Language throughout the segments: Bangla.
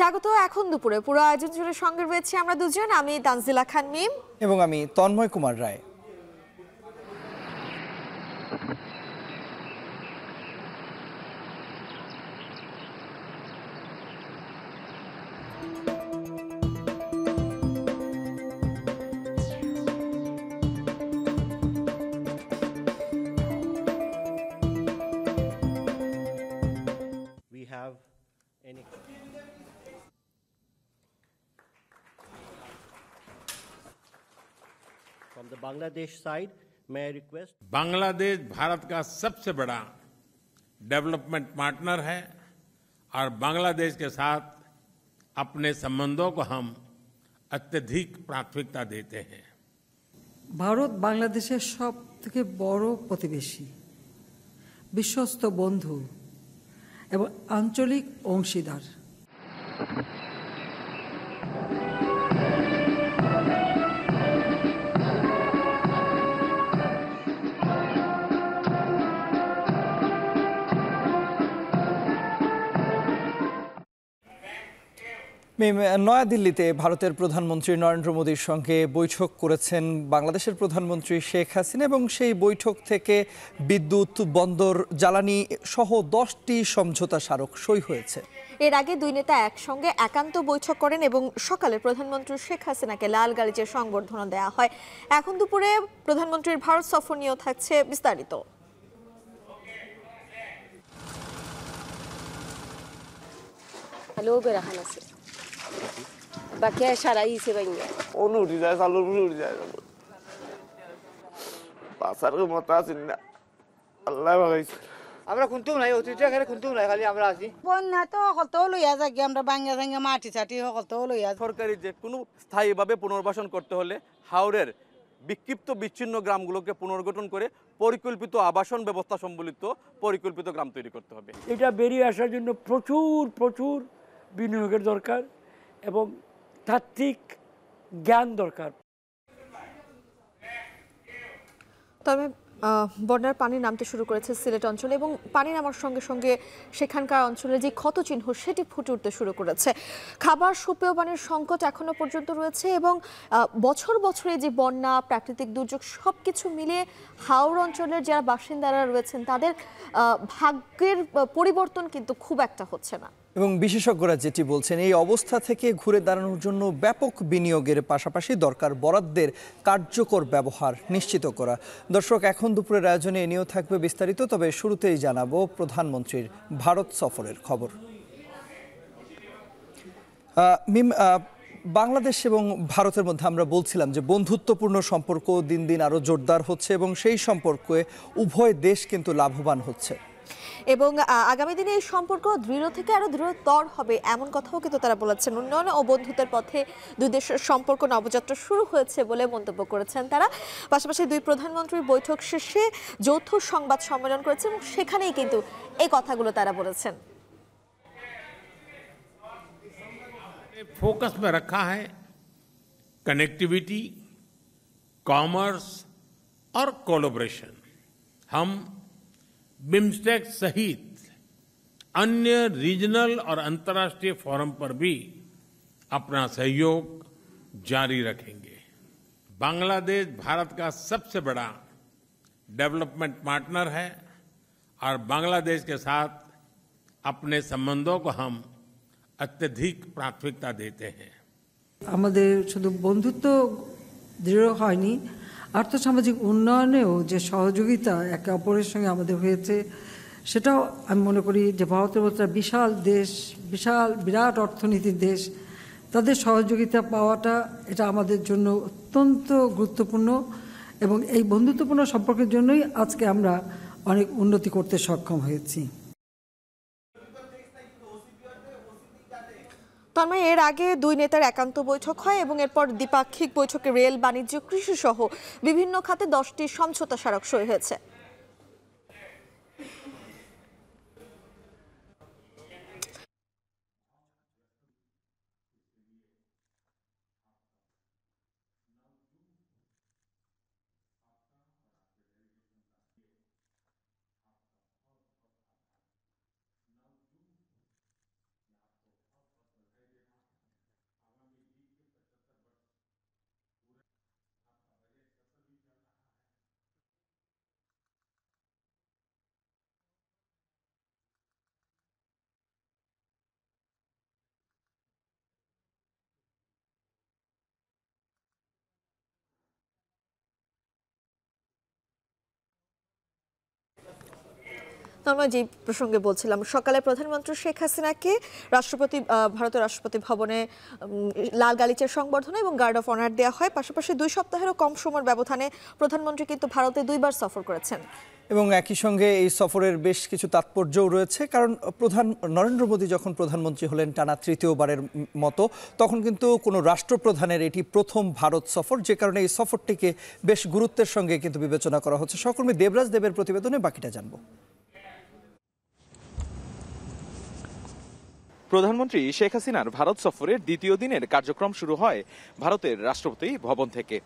স্বাগত। এখন দুপুরে পুরো আয়োজন জুড়ে সঙ্গে রয়েছে আমরা দুজন, আমি তানজিলা খান মিম এবং আমি তন্ময় কুমার রায়। We have any from the Bangladesh side, may I request? Bangladesh Bharat का सबसे बड़ा डेवलपमेंट पार्टनर है और बांग्लादेश के साथ अपने संबंधों को हम अत्यधिक प्राथमिकता देते हैं। ভারত বাংলাদেশের সবথেকে বড় প্রতিবেশী, বিশ্বস্ত বন্ধু এবং আঞ্চলিক অংশীদার। নয়াদিল্লিতে ভারতের প্রধানমন্ত্রী নরেন্দ্র মোদীর সঙ্গে বৈঠক করেছেন বাংলাদেশের প্রধানমন্ত্রী শেখ হাসিনা এবং সেই বৈঠক থেকে বিদ্যুৎ, বন্দর, জ্বালানি সহ 10টি সমঝোতা স্মারক সই হয়েছে। এর আগে দুই নেতা একসঙ্গে একান্ত বৈঠক করেন এবং সকালে প্রধানমন্ত্রী শেখ হাসিনাকে লাল গালিচার সংবর্ধনা দেওয়া হয়। এখন দুপুরে প্রধানমন্ত্রীর ভারত সফর নিয়েও থাকছে বিস্তারিত। হ্যালো বেরাখান আছে বাকি সারা ইসে বাইঙ্গা অনু উঠি যায় চালু উঠি যায় পাশার মতো আছেন না আল্লাহ ভাগাইছে আমরা খুনতুম নাই অতিথি এখানে খুনতুম নাই খালি আমরা আছি বন্যা তো সকলতো লইয়া যাক আমরা বাঙ্গা ভাঙ্গা মাটি চাটি সকলতো লইয়া। সরকারি যে কোনো স্থায়ীভাবে পুনর্বাসন করতে হলে হাওরের বিক্ষিপ্ত বিচ্ছিন্ন গ্রামগুলোকে পুনর্গঠন করে পরিকল্পিত আবাসন ব্যবস্থা সম্বলিত পরিকল্পিত গ্রাম তৈরি করতে হবে। এটা বেরিয়ে আসার জন্য প্রচুর বিনিয়োগের দরকার এবং তাত্ত্বিক জ্ঞান দরকার। তবে বন্যার পানি নামতে শুরু করেছে সিলেট অঞ্চলে এবং পানি নামার সঙ্গে সঙ্গে সেখানকার অঞ্চলের যে ক্ষতচিহ্ন সেটি ফুটে উঠতে শুরু করেছে। খাবার, সুপেয় পানির সংকট এখনো পর্যন্ত রয়েছে এবং বছরে যে বন্যা, প্রাকৃতিক দুর্যোগ সবকিছু মিলিয়ে হাওর অঞ্চলের যারা বাসিন্দারা রয়েছেন তাদের ভাগ্যের পরিবর্তন কিন্তু খুব একটা হচ্ছে না। এবং বিশেষজ্ঞরা যেটি বলছেন, এই অবস্থা থেকে ঘুরে দাঁড়ানোর জন্য ব্যাপক বিনিয়োগের পাশাপাশি দরকার বরাদ্দের কার্যকর ব্যবহার নিশ্চিত করা। দর্শক, এখন দুপুরের আয়োজনে এ নিয়েও থাকবে বিস্তারিত, তবে শুরুতেই জানাবো প্রধানমন্ত্রীর ভারত সফরের খবর। মিম, বাংলাদেশ এবং ভারতের মধ্যে আমরা বলছিলাম যে বন্ধুত্বপূর্ণ সম্পর্ক দিন দিন আরও জোরদার হচ্ছে এবং সেই সম্পর্কে উভয় দেশ কিন্তু লাভবান হচ্ছে এবং আগামী দিনে এই সম্পর্ক দৃঢ় থেকে আরো দৃঢ়তর হবে এমন কথাও কিন্তু তারা বলেছেন। উন্নয়ন ও বন্ধুত্বের পথে দুই দেশের সম্পর্ক নবযাত্রা শুরু হয়েছে বলে মন্তব্য করেছেন তারা। পাশাপাশি দুই প্রধানমন্ত্রীর বৈঠক শেষে যৌথ সংবাদ সম্মেলন করেছেন এবং সেখানেই কিন্তু এই কথাগুলো তারা বলেছেন। फोकस में रखा है कनेक्टिविटी, कॉमर्स और कोलैबोरेशन। हम बिम्स्टेक सहित अन्य रीजनल और अंतर्राष्ट्रीय फोरम पर भी अपना सहयोग जारी रखेंगे। बांग्लादेश भारत का सबसे बड़ा डेवलपमेंट पार्टनर है और बांग्लादेश के साथ अपने संबंधों को हम अत्यधिक प्राथमिकता देते हैं। আমাদের শুধু বন্ধুত্ব দৃঢ় হয়নি, আর্থসামাজিক উন্নয়নেও যে সহযোগিতা একে অপরের সঙ্গে আমাদের হয়েছে সেটাও আমি মনে করি যে ভারতের মতো বিশাল দেশ, বিরাট অর্থনীতির দেশ, তাদের সহযোগিতা পাওয়াটা এটা আমাদের জন্য অত্যন্ত গুরুত্বপূর্ণ এবং এই বন্ধুত্বপূর্ণ সম্পর্কের জন্যই আজকে আমরা অনেক উন্নতি করতে সক্ষম হয়েছি। তন্ময়, এর আগে দুই নেতার একান্ত বৈঠক হয় এবং এরপর দ্বিপাক্ষিক বৈঠকে রেল, বাণিজ্য, কৃষি সহ বিভিন্ন খাতে 10টি সমঝোতা স্মারক সই হয়েছে। আমরা যে প্রসঙ্গে বলছিলাম, সকালে প্রধানমন্ত্রী শেখ হাসিনাকে ভারতের রাষ্ট্রপতি ভবনে লাল গালিচার সংবর্ধনা এবং গার্ড অফ অনার দেওয়া হয়। পাশাপাশি 2 সপ্তাহেরও কম সময়ের ব্যবধানে প্রধানমন্ত্রী কিন্তু ভারতে 2বার সফর করেছেন এবং একই সঙ্গে এই সফরের বেশ কিছু তাৎপর্যও রয়েছে, কারণ নরেন্দ্র মোদী যখন প্রধানমন্ত্রী হলেন টানা তৃতীয়বারের মতো, তখন কিন্তু কোনো রাষ্ট্রপ্রধানের এটি প্রথম ভারত সফর, যে কারণে এই সফরটিকে বেশ গুরুত্বের সঙ্গে কিন্তু বিবেচনা করা হচ্ছে। সহকর্মী দেবরাজ দেবের প্রতিবেদনে বাকিটা জানবো। প্রধানমন্ত্রী শেখ হাসিনার ভারত সফরের দ্বিতীয় দিনের কার্যক্রম শুরু হয় ভারতের রাষ্ট্রপতি ভবন থেকে।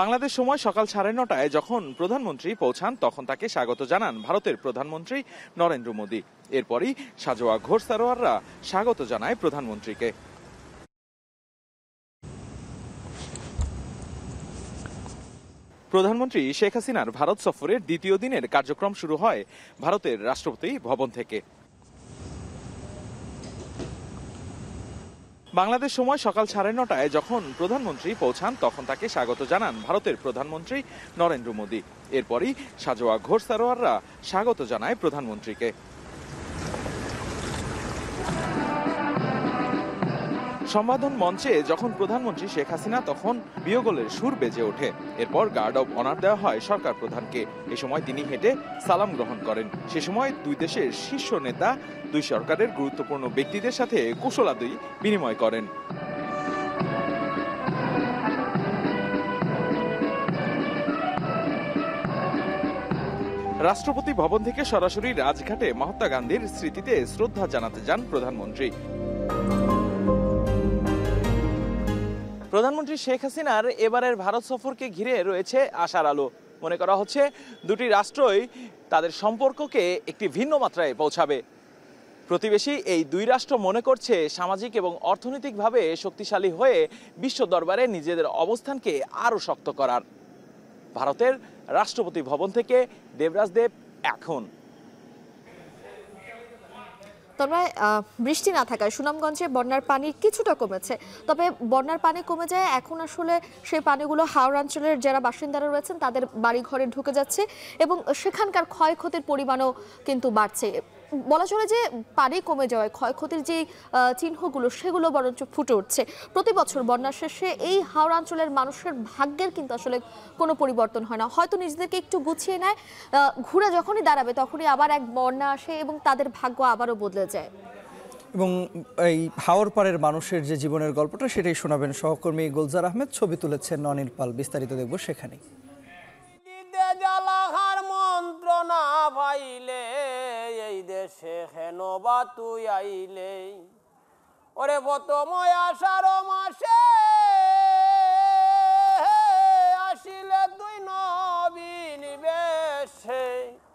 বাংলাদেশ সময় সকাল 9:30 যখন প্রধানমন্ত্রী পৌঁছান, তখন তাকে স্বাগত জানান ভারতের প্রধানমন্ত্রী নরেন্দ্র মোদী। এরপরই সাজোয়া ঘোড়সাওয়াররা স্বাগত জানায় প্রধানমন্ত্রীকে। প্রধানমন্ত্রী শেখ হাসিনার ভারত সফরের দ্বিতীয় দিনের কার্যক্রম শুরু হয় ভারতের রাষ্ট্রপতি ভবন থেকে। বাংলাদেশ সময় সকাল 9:30 যখন প্রধানমন্ত্রী পৌঁছান, তখন তাকে স্বাগত জানান ভারতের প্রধানমন্ত্রী নরেন্দ্র মোদী। এরপরই সাজোয়া ঘোড়সাওয়াররা স্বাগত জানায় প্রধানমন্ত্রীকে। সম্বোধন মঞ্চে যখন প্রধানমন্ত্রী শেখ হাসিনা, তখন বিয়োগলের সুর বেজে ওঠে। এরপর গার্ড অব অনার দেওয়া হয় সরকার প্রধানকে। এ সময় তিনি হেঁটে সালাম গ্রহণ করেন। সে সময় দুই দেশের শীর্ষ নেতা দুই সরকারের গুরুত্বপূর্ণ ব্যক্তিদের সাথে কুশলাদি বিনিময় করেন। রাষ্ট্রপতি ভবন থেকে সরাসরি রাজঘাটে মহাত্মা গান্ধীর স্মৃতিতে শ্রদ্ধা জানাতে যান প্রধানমন্ত্রী। প্রধানমন্ত্রী শেখ হাসিনার এবারের ভারত সফরকে ঘিরে রয়েছে আশার আলো। মনে করা হচ্ছে দুটি রাষ্ট্রই তাদের সম্পর্ককে একটি ভিন্ন মাত্রায় পৌঁছাবে। প্রতিবেশী এই দুই রাষ্ট্র মনে করছে সামাজিক এবং অর্থনৈতিকভাবে শক্তিশালী হয়ে বিশ্ব দরবারে নিজেদের অবস্থানকে আরও শক্ত করার। ভারতের রাষ্ট্রপতি ভবন থেকে দেবরাজ দেব এখন। তবে বৃষ্টি না থাকায় সুনামগঞ্জে বন্যার পানি কিছুটা কমেছে। তবে বন্যার পানি কমে যায়, এখন আসলে সেই পানিগুলো হাওড় অঞ্চলের যারা বাসিন্দারা রয়েছেন তাদের বাড়ি ঘরে ঢুকে যাচ্ছে এবং সেখানকার ক্ষয়ক্ষতির পরিমাণও কিন্তু বাড়ছে। বলা চলে যে পানি কমে যাওয়ায় ক্ষয়ক্ষতির যে চিহ্নগুলো সেগুলো বরঞ্চ ফুটে উঠছে। প্রতি বছর বন্যা শেষে এই হাওড় অঞ্চলের মানুষের ভাগ্যের কিন্তু আসলে কোনো পরিবর্তন হয় না। হয়তো নিজেদেরকে একটু গুছিয়ে নেয়, ঘুরে যখনই দাঁড়াবে তখনই আবার এক বন্যা আসে এবং তাদের ভাগ্য আবারও বদলে যায়। এবং এই হাওর পাড়ের মানুষের যে জীবনের গল্পটা, সেটাই শোনাবেন সহকর্মী গুলজার আহমেদ। ছবি তুলেছেন অনিল পাল। বিস্তারিত দেখব সেখানেই। জালাহার মন্ত্রণা পাইলে এই দেশে হেন বা তুই আইলে, ওরে প্রথময় আষাঢ় মাসে আসিলে তুই নবীন বেশে,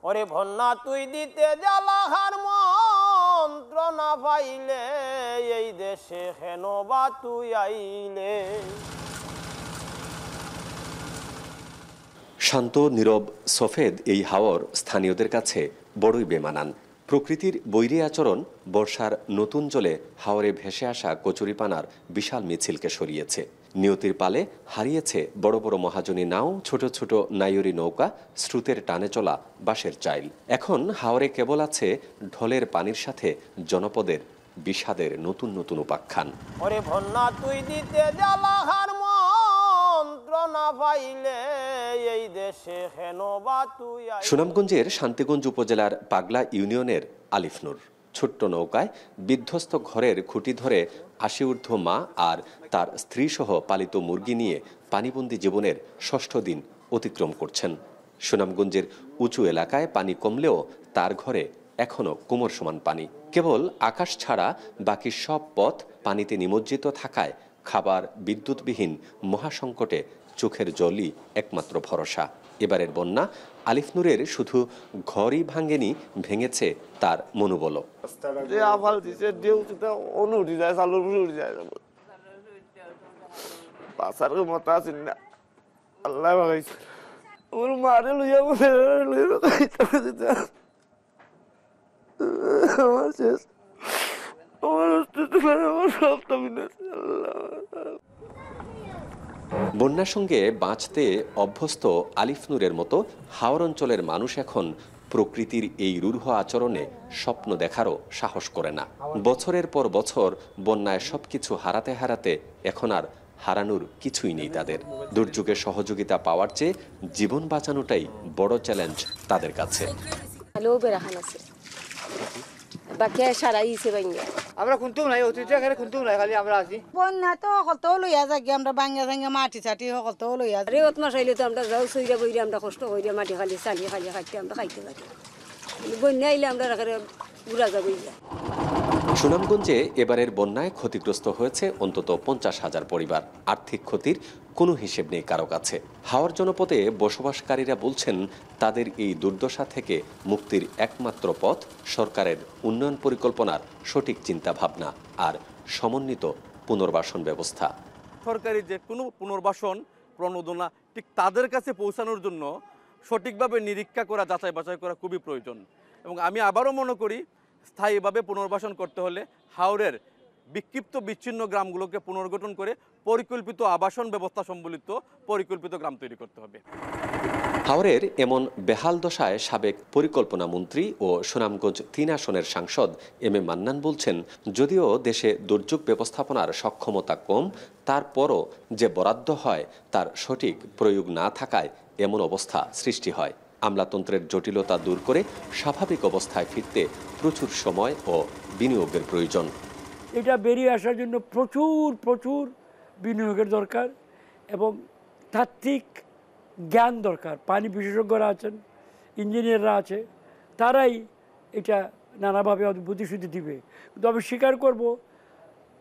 ওরে ভন্না তুই দিতে জালাহার মন্ত্রণা পাইলে এই দেশে হেন বা তুই আইলে। শান্ত নীরব সফেদ এই হাওর স্থানীয়দের কাছে বড়ই বেমানান। প্রকৃতির বৈরী আচরণ বর্ষার নতুন জলে হাওরে ভেসে আসা কচুরিপানার বিশাল মিছিলকে সরিয়েছে। নিয়তির পালে হারিয়েছে বড় বড় মহাজনী নাও, ছোট ছোট নাইয়রি নৌকা, স্রোতের টানে চলা বাঁশের চাইল। এখন হাওরে কেবল আছে ঢলের পানির সাথে জনপদের বিষাদের নতুন নতুন উপাখ্যান। ওরে ভন্না তুই দিতে জালাহার মন্ত্রণা পাইলে এই দেশে হেন বা তুই। সুনামগঞ্জের শান্তিগঞ্জ উপজেলার পাগলা ইউনিয়নের আলিফনুর ছোট্ট নৌকায় বিধ্বস্ত ঘরের খুঁটি ধরে 80 ঊর্ধ্ব মা আর তার স্ত্রী সহ পালিত মুরগি নিয়ে পানিবন্দী জীবনের 6ষ্ঠ দিন অতিক্রম করছেন। সুনামগঞ্জের উঁচু এলাকায় পানি কমলেও তার ঘরে এখনো কোমর সমান পানি। কেবল আকাশ ছাড়া বাকি সব পথ পানিতে নিমজ্জিত থাকায় খাবার বিদ্যুৎবিহীন মহাসংকটে চোখের জলই একমাত্র ভরসা। এবারের বন্যা আলিফনুরের শুধু ঘরই ভাঙেনি, ভেঙেছে তার মনোবল। বন্যার সঙ্গে বাঁচতে অভ্যস্ত আলিফ নূরের মতো হাওর অঞ্চলের মানুষ এখন প্রকৃতির এই রূঢ় আচরণে স্বপ্ন দেখারও সাহস করে না। বছরের পর বছর বন্যায় সবকিছু হারাতে হারাতে এখন আর হারানোর কিছুই নেই তাদের। দুর্যোগে সহযোগিতা পাওয়ার চেয়ে জীবন বাঁচানোটাই বড় চ্যালেঞ্জ তাদের কাছে। হ্যালো বেড়াখান আছে বাকি সারাইছে বাইঙ্গা আমরা খুনতুম নাই অতীতে এখানে খুনতুম নাই খালি আমরা আছি বন্যা তো সকলতো লইয়া যাক আমরা বাঙ্গা ভাঙ্গা মাটি চাটি সকলতো লইয়া রে অত মাস আইলে তো আমরা যাও সইরা বইরে আমরা কষ্ট কইরা মাটি খালি চালিয়ে খালি খাইতে আমরা খাইতে পারি বন্যা আইলে আমরা রাখারে উড়া যাবই। সুনামগঞ্জে এবারের বন্যায় ক্ষতিগ্রস্ত হয়েছে অন্তত 50,000 পরিবার। আর্থিক ক্ষতির কোনো হিসেব নেই কারো কাছে। হাওর জনপদে বসবাসকারীরা বলছেন তাদের এই দুর্দশা থেকে মুক্তির একমাত্র পথ সরকারের উন্নয়ন পরিকল্পনার সঠিক চিন্তা ভাবনা আর সমন্বিত পুনর্বাসন ব্যবস্থা। সরকারি যে কোনো পুনর্বাসন প্রণোদনা ঠিক তাদের কাছে পৌঁছানোর জন্য সঠিকভাবে নিরীক্ষা করা, যাচাই বাছাই করা খুবই প্রয়োজন। এবং আমি আবারও মনে করি স্থায়ীভাবে পুনর্বাসন করতে হলে হাওরের বিক্ষিপ্ত বিচ্ছিন্ন গ্রামগুলোকে পুনর্গঠন করে পরিকল্পিত আবাসন ব্যবস্থা সম্বলিত পরিকল্পিত গ্রাম তৈরি করতে হবে। হাওরের এমন বেহাল দশায় সাবেক পরিকল্পনা মন্ত্রী ও সুনামগঞ্জ 3 আসনের সাংসদ এম এ মান্নান বলছেন, যদিও দেশে দুর্যোগ ব্যবস্থাপনার সক্ষমতা কম, তারপরও যে বরাদ্দ হয় তার সঠিক প্রয়োগ না থাকায় এমন অবস্থা সৃষ্টি হয়। আমলাতন্ত্রের জটিলতা দূর করে স্বাভাবিক অবস্থায় ফিরতে প্রচুর সময় ও বিনিয়োগের প্রয়োজন। এটা বেরিয়ে আসার জন্য প্রচুর বিনিয়োগের দরকার এবং তাত্ত্বিক জ্ঞান দরকার। পানি বিশেষজ্ঞরা আছেন, ইঞ্জিনিয়াররা আছে, তারাই এটা নানাভাবে বুদ্ধিশুদ্ধি দিবে। কিন্তু আমি স্বীকার করব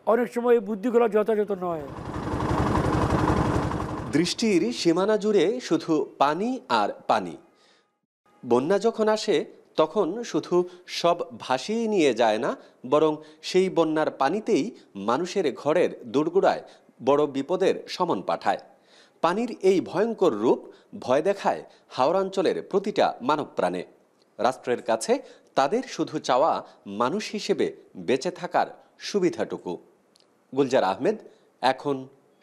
অনেক সময় এই বুদ্ধিগুলো যথাযথ নয়। দৃষ্টির সীমানা জুড়ে শুধু পানি আর পানি। বন্যা যখন আসে তখন শুধু সব ভাসিয়ে নিয়ে যায় না, বরং সেই বন্যার পানিতেই মানুষের ঘরের দোরগোড়ায় বড় বিপদের সমন পাঠায়। পানির এই ভয়ঙ্কর রূপ ভয় দেখায় হাওড়াঞ্চলের প্রতিটা মানব প্রাণে। রাষ্ট্রের কাছে তাদের শুধু চাওয়া মানুষ হিসেবে বেঁচে থাকার সুবিধাটুকু। গুলজার আহমেদ, এখন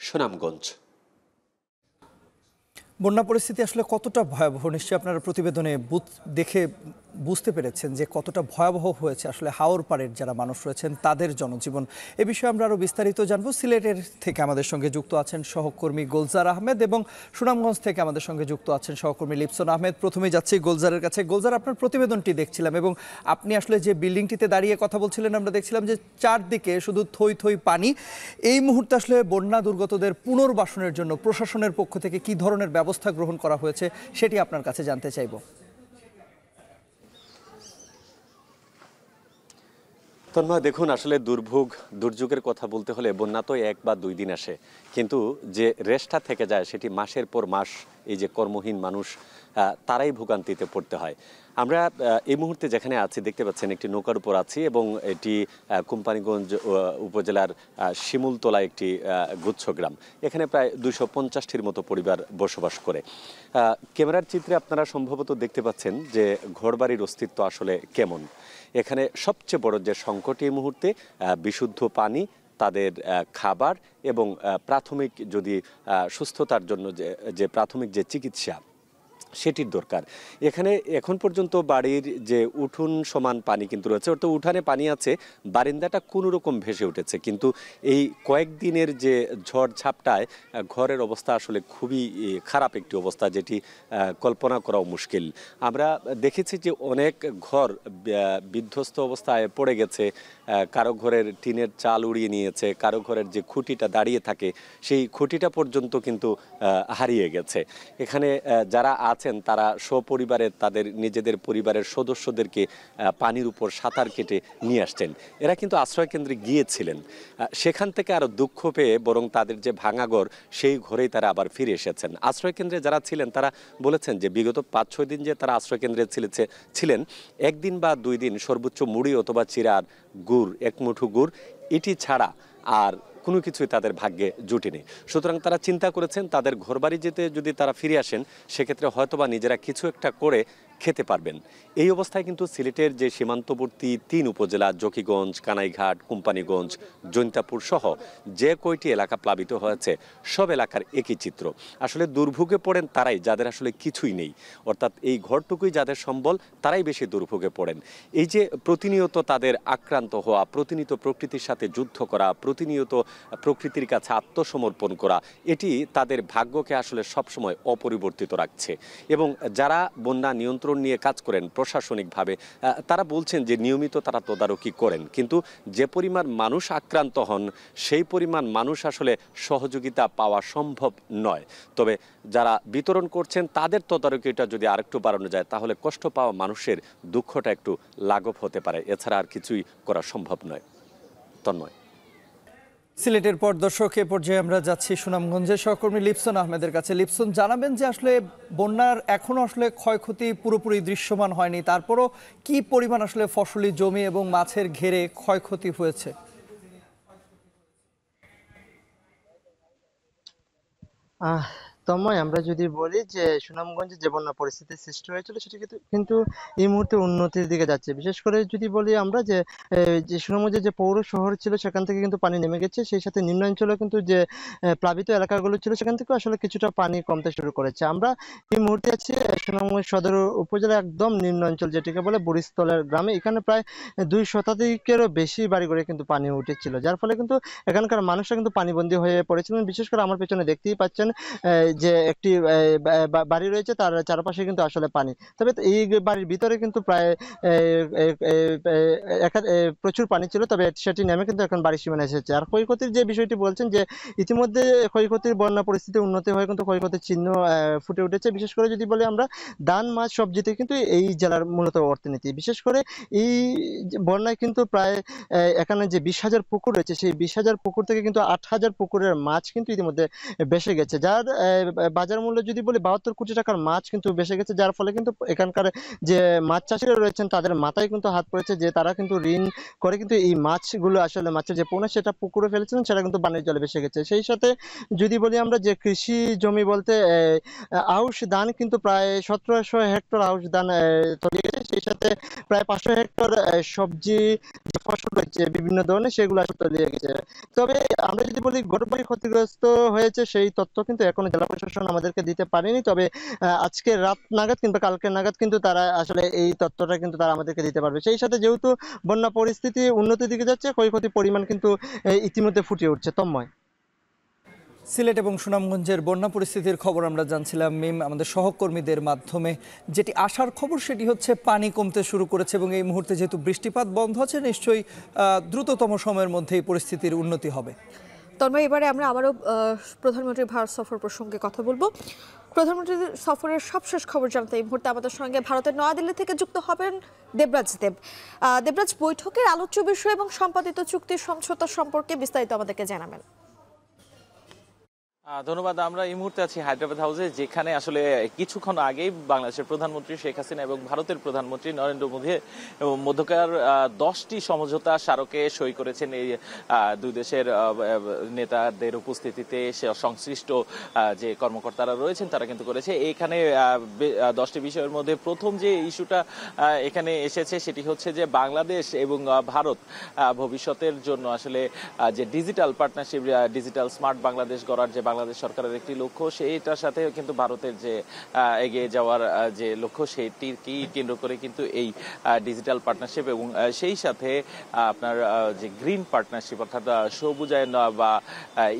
সুনামগঞ্জ। বন্যা পরিস্থিতি আসলে কতটা ভয়াবহ নিশ্চয়ই আপনারা প্রতিবেদনে দেখে বুঝতে পেরেছেন যে কতটা ভয়াবহ হয়েছে আসলে হাওর পাড়ের যারা মানুষ রয়েছেন তাদের জনজীবন। এ বিষয়ে আমরা আরও বিস্তারিত জানবো। সিলেটের থেকে আমাদের সঙ্গে যুক্ত আছেন সহকর্মী গুলজার আহমেদ এবং সুনামগঞ্জ থেকে আমাদের সঙ্গে যুক্ত আছেন সহকর্মী লিপসন আহমেদ। প্রথমেই যাচ্ছি গুলজারের কাছে। গুলজার, আপনার প্রতিবেদনটি দেখছিলাম এবং আপনি আসলে যে বিল্ডিংটিতে দাঁড়িয়ে কথা বলছিলেন, আমরা দেখছিলাম যে চারদিকে শুধু থই থই পানি। এই মুহূর্তে আসলে বন্যা দুর্গতদের পুনর্বাসনের জন্য প্রশাসনের পক্ষ থেকে কী ধরনের ব্যবস্থা গ্রহণ করা হয়েছে সেটি আপনার কাছে জানতে চাইব। তন্ময়, দেখুন, আসলে দুর্যোগের কথা বলতে হলে বন্যা তো 1 বা 2 দিন আসে, কিন্তু যে রেশটা থেকে যায় সেটি মাসের পর মাস এই যে কর্মহীন মানুষ তারাই ভোগান্তিতে পড়তে হয়। আমরা এই মুহূর্তে যেখানে আছি দেখতে পাচ্ছেন একটি নৌকার উপর আছি এবং এটি কোম্পানিগঞ্জ উপজেলার শিমুলতলা একটি গুচ্ছ গ্রাম। এখানে প্রায় 250টির মতো পরিবার বসবাস করে। ক্যামেরার চিত্রে আপনারা সম্ভবত দেখতে পাচ্ছেন যে ঘরবাড়ির অস্তিত্ব আসলে কেমন। এখানে সবচেয়ে বড় যে সংকট এই মুহূর্তে বিশুদ্ধ পানি, তাদের খাবার এবং প্রাথমিক যদি সুস্থতার জন্য যে প্রাথমিক যে চিকিৎসা সেটির দরকার। এখানে এখন পর্যন্ত বাড়ির যে উঠোন সমান পানি কিন্তু রয়েছে, অর্থাৎ উঠানে পানি আছে, বারিন্দাটা কোনো রকম ভেসে উঠেছে। কিন্তু এই কয়েকদিনের যে ঝড় ঝাপটায় ঘরের অবস্থা আসলে খুবই খারাপ একটি অবস্থা, যেটি কল্পনা করাও মুশকিল। আমরা দেখেছি যে অনেক ঘর বিধ্বস্ত অবস্থায় পড়ে গেছে, কারো ঘরের টিনের চাল উড়িয়ে নিয়েছে, কারো ঘরের যে খুঁটিটা দাঁড়িয়ে থাকে সেই খুঁটিটা পর্যন্ত কিন্তু হারিয়ে গেছে। এখানে যারা আছেন তারা সপরিবারে তাদের নিজেদের পরিবারের সদস্যদেরকে পানির উপর সাঁতার কেটে নিয়ে আসছেন। এরা কিন্তু আশ্রয়কেন্দ্রে গিয়েছিলেন, সেখান থেকে আরও দুঃখ পেয়ে বরং তাদের যে ভাঙাঘর সেই ঘরেই তারা আবার ফিরে এসেছেন। আশ্রয়কেন্দ্রে যারা ছিলেন তারা বলেছেন যে বিগত 5-6 দিন যে তারা আশ্রয়কেন্দ্রে ছিলেন, 1 দিন বা 2 দিন সর্বোচ্চ মুড়ি অথবা চিড়ার গুড়, 1 মুঠো গুড়, এটি ছাড়া আর কোনো কিছুই তাদের ভাগ্যে জুটেনি। সুতরাং তারা চিন্তা করেছেন তাদের ঘরবাড়ি যেতে যদি তারা ফিরে আসেন সেক্ষেত্রে হয়তোবা নিজেরা কিছু একটা করে খেতে পারবেন। এই অবস্থায় কিন্তু সিলেটের যে সীমান্তবর্তী 3 উপজেলা জকিগঞ্জ, কানাইঘাট, কোম্পানিগঞ্জ, জৈন্তাপুর সহ যে কয়টি এলাকা প্লাবিত হয়েছে সব এলাকার একই চিত্র। আসলে দুর্ভোগে পড়েন তারাই যাদের আসলে কিছুই নেই, অর্থাৎ এই ঘরটুকুই যাদের সম্বল তারাই বেশি দুর্ভোগে পড়েন। এই যে প্রতিনিয়ত তাদের আক্রান্ত হওয়া, প্রতিনিয়ত প্রকৃতির সাথে যুদ্ধ করা, প্রতিনিয়ত প্রকৃতির কাছে আত্মসমর্পণ করা, এটি তাদের ভাগ্যকে আসলে সবসময় অপরিবর্তিত রাখছে। এবং যারা বন্যা নিয়ন্ত্রণ নিয়ে কাজ করেন প্রশাসনিকভাবে, তারা বলছেন যে নিয়মিত তারা তদারকি করেন, কিন্তু যে পরিমাণ মানুষ আক্রান্ত হন সেই পরিমাণ মানুষ আসলে সহযোগিতা পাওয়া সম্ভব নয়। তবে যারা বিতরণ করছেন তাদের তদারকিটা যদি আরেকটু বাড়ানো যায় তাহলে কষ্ট পাওয়া মানুষের দুঃখটা একটু লাঘব হতে পারে, এছাড়া আর কিছুই করা সম্ভব নয়। তন্ময়। সিলেটের পর দর্শক এ পর্যায়ে আমরা যাচ্ছি সুনামগঞ্জের সহকর্মী লিপসন আহমেদের কাছে। লিপসন, জানাবেন যে আসলে বন্যার এখনো আসলে ক্ষয়ক্ষতি পুরোপুরি দৃশ্যমান হয়নি, তারপরও কি পরিমাণ আসলে ফসলি জমি এবং মাছের ঘেরে ক্ষয়ক্ষতি হয়েছে? তন্ময়, আমরা যদি বলি যে সুনামগঞ্জে যে বন্যা পরিস্থিতির সৃষ্টি হয়েছিল সেটা কিন্তু এই মুহূর্তে উন্নতির দিকে যাচ্ছে। বিশেষ করে যদি বলি আমরা যে সুনামগঞ্জে যে পৌর শহর ছিল সেখান থেকে কিন্তু পানি নেমে গেছে, সেই সাথে নিম্নাঞ্চলে কিন্তু যে প্লাবিত এলাকাগুলো ছিল সেখান থেকে আসলে কিছুটা পানি কমতে শুরু করেছে। আমরা এই মুহূর্তে আছি সুনামগঞ্জ সদর উপজেলা একদম নিম্নাঞ্চল যেটিকে বলে বরিশতলের গ্রামে। এখানে প্রায় 2 শতাধিকেরও বেশি বাড়িঘরে কিন্তু পানি উঠেছিল, যার ফলে কিন্তু এখানকার মানুষরা কিন্তু পানিবন্দী হয়ে পড়েছিলেন। বিশেষ করে আমার পেছনে দেখতেই পাচ্ছেন যে একটি বাড়ি রয়েছে, তার চারপাশে কিন্তু আসলে পানি। তবে এই বাড়ির ভিতরে কিন্তু প্রায় প্রচুর পানি ছিল, তবে সেটি নেমে কিন্তু এখন বাড়ির সীমানা এসেছে। আর ক্ষয়ক্ষতির যে বিষয়টি বলছেন যে ইতিমধ্যে ক্ষয়ক্ষতির বন্যা পরিস্থিতি উন্নতি হয়ে কিন্তু ক্ষয়ক্ষতির চিহ্ন ফুটে উঠেছে। বিশেষ করে যদি বলি আমরা ধান, মাছ, সবজিতে কিন্তু এই জেলার মূলত অর্থনীতি। বিশেষ করে এই বন্যায় কিন্তু প্রায় এখানে যে 20,000 পুকুর রয়েছে সেই 20,000 পুকুর থেকে কিন্তু 8,000 পুকুরের মাছ কিন্তু ইতিমধ্যে ভেসে গেছে, যার বাজার মূল্য যদি বলি 72 কোটি টাকার মাছ কিন্তু ভেসে গেছে। যার ফলে কিন্তু এখানকার যে মাছ চাষিরা রয়েছেন তাদের মাথায় কিন্তু হাত পড়েছে যে তারা কিন্তু ঋণ করে কিন্তু এই মাছগুলো আসলে মাছের যে পোনা সেটা পুকুরে ফেলেছিলেন, সেটা কিন্তু পানির জলে ভেসে গেছে। সেই সাথে যদি বলি আমরা যে কৃষি জমি বলতে আউশ ধান কিন্তু প্রায় 1700 হেক্টর আউশ ধান তলিয়ে গেছে, সেই সাথে প্রায় 500 হেক্টর সবজি যে ফসল রয়েছে বিভিন্ন ধরনের সেগুলো আসলে তলিয়ে গেছে। তবে আমরা যদি বলি ঘরবাড়ি ক্ষতিগ্রস্ত হয়েছে সেই তথ্য কিন্তু এখনো জেলা প্রশাসন আমাদেরকে দিতে পারেনি। তবে আজকে রাত নাগাদ কিংবা কালকে নাগাদ কিন্তু তারা আসলে এই তথ্যটা কিন্তু তারা আমাদেরকে দিতে পারবে। সেই সাথে যেহেতু বন্যা পরিস্থিতি উন্নতির দিকে যাচ্ছে, ক্ষয়ক্ষতির পরিমাণ কিন্তু ইতিমধ্যে ফুটে উঠছে। তন্ময়। সিলেট এবং সুনামগঞ্জের বন্যা পরিস্থিতির খবর আমরা জানছিলাম মিম আমাদের সহকর্মীদের মাধ্যমে। যেটি আসার খবর সেটি হচ্ছে পানি কমতে শুরু করেছে এবং এই মুহূর্তে যেহেতু বৃষ্টিপাত বন্ধ আছে নিশ্চয়ই দ্রুততম সময়ের মধ্যে এই পরিস্থিতির উন্নতি হবে। তন্ময়, এবারে আমরা আবারও প্রধানমন্ত্রীর ভারত সফর প্রসঙ্গে কথা বলবো। প্রধানমন্ত্রীর সফরের সবশেষ খবর জানতে এই মুহূর্তে আমাদের সঙ্গে ভারতের নয়াদিল্লি থেকে যুক্ত হবেন দেবরাজ দেব। দেবরাজ, বৈঠকের আলোচ্য বিষয় এবং সম্পাদিত চুক্তির সমঝোতা সম্পর্কে বিস্তারিত আমাদেরকে জানাবেন। ধন্যবাদ। আমরা এই মুহূর্তে আছি হায়দ্রাবাদ হাউসে, যেখানে আসলে কিছুক্ষণ আগেই বাংলাদেশের প্রধানমন্ত্রী শেখ হাসিনা এবং ভারতের প্রধানমন্ত্রী নরেন্দ্র মোদী মধ্যকার 10টি সমঝোতা স্মারকে সই করেছেন। এই দুই দেশের নেতাদের উপস্থিতিতে সংশ্লিষ্ট যে কর্মকর্তারা রয়েছেন তারা কিন্তু করেছে। এখানে 10টি বিষয়ের মধ্যে প্রথম যে ইস্যুটা এখানে এসেছে সেটি হচ্ছে যে বাংলাদেশ এবং ভারত ভবিষ্যতের জন্য আসলে যে digital partnership, digital smart Bangladesh গড়ার যে বাংলাদেশ সরকারের একটি লক্ষ্য, সেইটার সাথে কিন্তু ভারতের যে এগিয়ে যাওয়ার যে লক্ষ্য সেটিকে কেন্দ্র করে কিন্তু এই ডিজিটাল পার্টনারশিপ এবং সেই সাথে আপনার যে গ্রিন পার্টনারশিপ অর্থাৎ সবুজায়ন বা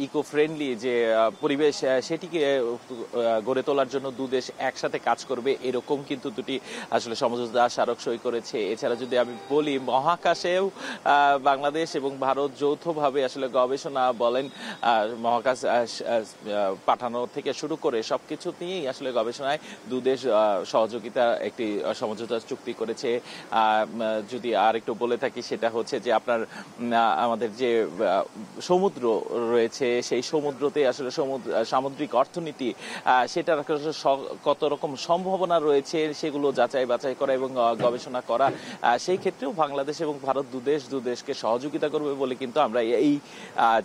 ইকো ফ্রেন্ডলি যে পরিবেশ সেটিকে গড়ে তোলার জন্য দুদেশ একসাথে কাজ করবে, এরকম কিন্তু দুটি আসলে সমঝোতা স্মারক সই করেছে। এছাড়া যদি আমি বলি মহাকাশেও বাংলাদেশ এবং ভারত যৌথভাবে আসলে গবেষণা বলেন, মহাকাশ পাঠানো থেকে শুরু করে সবকিছু নিয়েই আসলে গবেষণায় দুদেশ সহযোগিতা একটি সমঝোতা চুক্তি করেছে। যদি আর একটু বলে থাকি সেটা হচ্ছে যে আপনার আমাদের যে সমুদ্র রয়েছে সেই সমুদ্রতে আসলে সামুদ্রিক অর্থনীতি সেটার কত রকম সম্ভাবনা রয়েছে সেগুলো যাচাই বাছাই করা এবং গবেষণা করা, সেই ক্ষেত্রেও বাংলাদেশ এবং ভারত দুদেশকে সহযোগিতা করবে বলে কিন্তু আমরা এই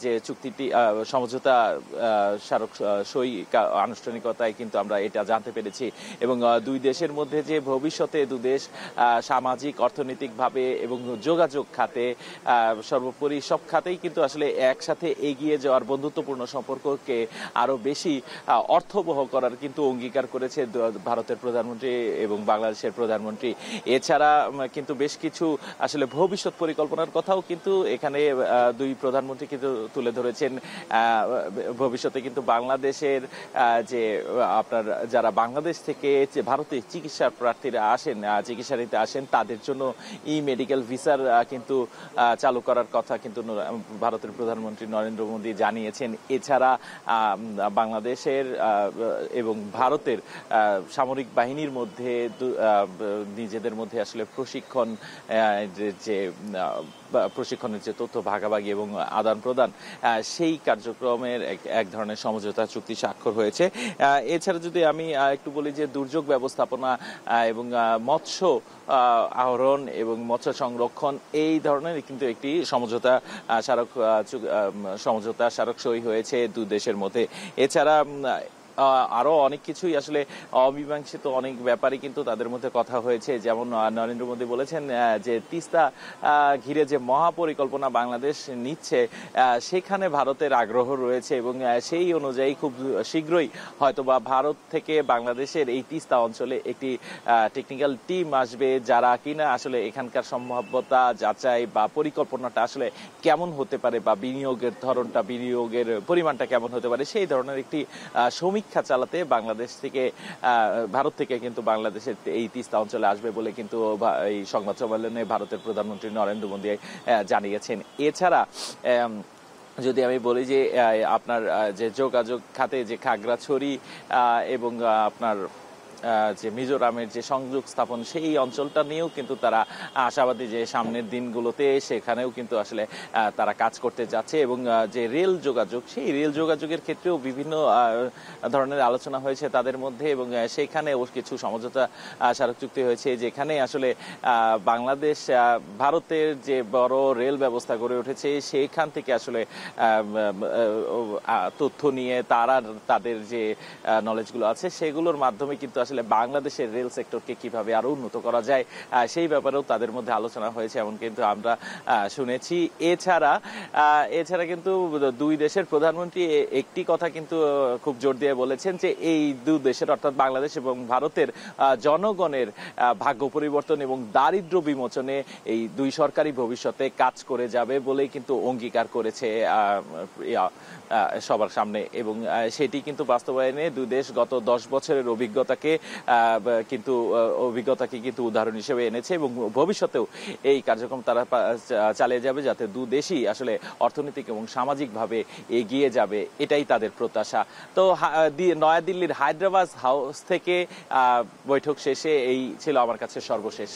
যে চুক্তিটি সমঝোতা স্মারক সই আনুষ্ঠানিকতায় কিন্তু আমরা এটা জানতে পেরেছি। এবং দুই দেশের মধ্যে যে ভবিষ্যতে দুদেশ সামাজিক অর্থনৈতিকভাবে এবং যোগাযোগ খাতে সর্বোপরি সব খাতেই কিন্তু আসলে একসাথে এগিয়ে যাওয়ার বন্ধুত্বপূর্ণ সম্পর্ককে আরো বেশি অর্থবহ করার কিন্তু অঙ্গীকার করেছে ভারতের প্রধানমন্ত্রী এবং বাংলাদেশের প্রধানমন্ত্রী। এছাড়া কিন্তু বেশ কিছু আসলে ভবিষ্যৎ পরিকল্পনার কথাও কিন্তু এখানে দুই প্রধানমন্ত্রী কিন্তু তুলে ধরেছেন। ভবিষ্যতে কিন্তু বাংলাদেশের যে আপনার যারা বাংলাদেশ থেকে ভারতে চিকিৎসা প্রার্থীরা আসেন, চিকিৎসা নিতে আসেন, তাদের জন্য মেডিকেল ভিসার কিন্তু চালু করার কথা কিন্তু ভারতের প্রধানমন্ত্রী নরেন্দ্র মোদী জানিয়েছেন। এছাড়া বাংলাদেশের এবং ভারতের সামরিক বাহিনীর মধ্যে নিজেদের মধ্যে আসলে প্রশিক্ষণের যে তথ্য ভাগাভাগি এবং আদান প্রদান, সেই কার্যক্রমের এক ধরনের সমঝোতা চুক্তি স্বাক্ষর হয়েছে। এছাড়া যদি আমি একটু বলি যে দুর্যোগ ব্যবস্থাপনা এবং মৎস্য আহরণ এবং মৎস্য সংরক্ষণ, এই ধরনের কিন্তু একটি সমঝোতা স্মারক সই হয়েছে দুই দেশের মধ্যে। এছাড়া আরো অনেক কিছুই আসলে অমীমাংসিত অনেক ব্যাপারে কিন্তু তাদের মধ্যে কথা হয়েছে। যেমন নরেন্দ্র মোদী বলেছেন যে তিস্তা ঘিরে যে মহাপরিকল্পনা বাংলাদেশ নিচ্ছে সেখানে ভারতের আগ্রহ রয়েছে এবং সেই অনুযায়ী খুব শীঘ্রই হয়তোবা ভারত থেকে বাংলাদেশের এই তিস্তা অঞ্চলে একটি টেকনিক্যাল টিম আসবে, যারা কিনা আসলে এখানকার সম্ভাব্যতা যাচাই বা পরিকল্পনাটা আসলে কেমন হতে পারে বা বিনিয়োগের ধরনটা, বিনিয়োগের পরিমাণটা কেমন হতে পারে, সেই ধরনের একটি সমীক্ষা চালাতে ভারত থেকে কিন্তু বাংলাদেশের এই তিস্তা অঞ্চলে আসবে বলে কিন্তু এই সংবাদ সম্মেলনে ভারতের প্রধানমন্ত্রী নরেন্দ্র মোদী জানিয়েছেন। এছাড়া যদি আমি বলি যে আপনার যে যোগাযোগ খাতে যে খাগড়াছড়ি এবং আপনার যে মিজোরামের যে সংযোগ স্থাপন, সেই অঞ্চলটা নিয়েও কিন্তু তারা আশাবাদী যে সামনের দিনগুলোতে সেখানেও কিন্তু আসলে তারা কাজ করতে যাচ্ছে। এবং যে রেল যোগাযোগ, সেই রেল যোগাযোগের ক্ষেত্রেও বিভিন্ন ধরনের আলোচনা হয়েছে তাদের মধ্যে এবং সেখানেও কিছু সমঝোতা স্মারক চুক্তি হয়েছে, যেখানে আসলে বাংলাদেশ ভারতের যে বড় রেল ব্যবস্থা গড়ে উঠেছে সেখান থেকে আসলে তথ্য নিয়ে তাদের যে নলেজগুলো আছে সেগুলোর মাধ্যমে কিন্তু আসলে বাংলাদেশের রেল সেক্টরকে কিভাবে আরো উন্নত করা যায় সেই ব্যাপারেও তাদের মধ্যে আলোচনা হয়েছে এমন কিন্তু আমরা শুনেছি। এছাড়া কিন্তু দুই দেশের প্রধানমন্ত্রী একটি কথা কিন্তু খুব জোর দিয়ে বলেছেন যে এই দুই দেশের অর্থাৎ বাংলাদেশ এবং ভারতের জনগণের ভাগ্য পরিবর্তন এবং দারিদ্র্য বিমোচনে এই দুই সরকারই ভবিষ্যতে কাজ করে যাবে বলেই কিন্তু অঙ্গীকার করেছে সবার সামনে। এবং সেটি কিন্তু বাস্তবায়নে দুই দেশ গত 10 বছরের অভিজ্ঞতাকে কিন্তু উদাহরণ হিসেবে এনেছে এবং ভবিষ্যতেও এই কার্যক্রম তারা চালিয়ে যাবে, যাতে দুই দেশই আসলে অর্থনৈতিক এবং সামাজিকভাবে এগিয়ে যাবে, এটাই তাদের প্রত্যাশা। তো নয়াদিল্লির হায়দ্রাবাদ হাউস থেকে বৈঠক শেষে এই ছিল আমার কাছে সর্বশেষ।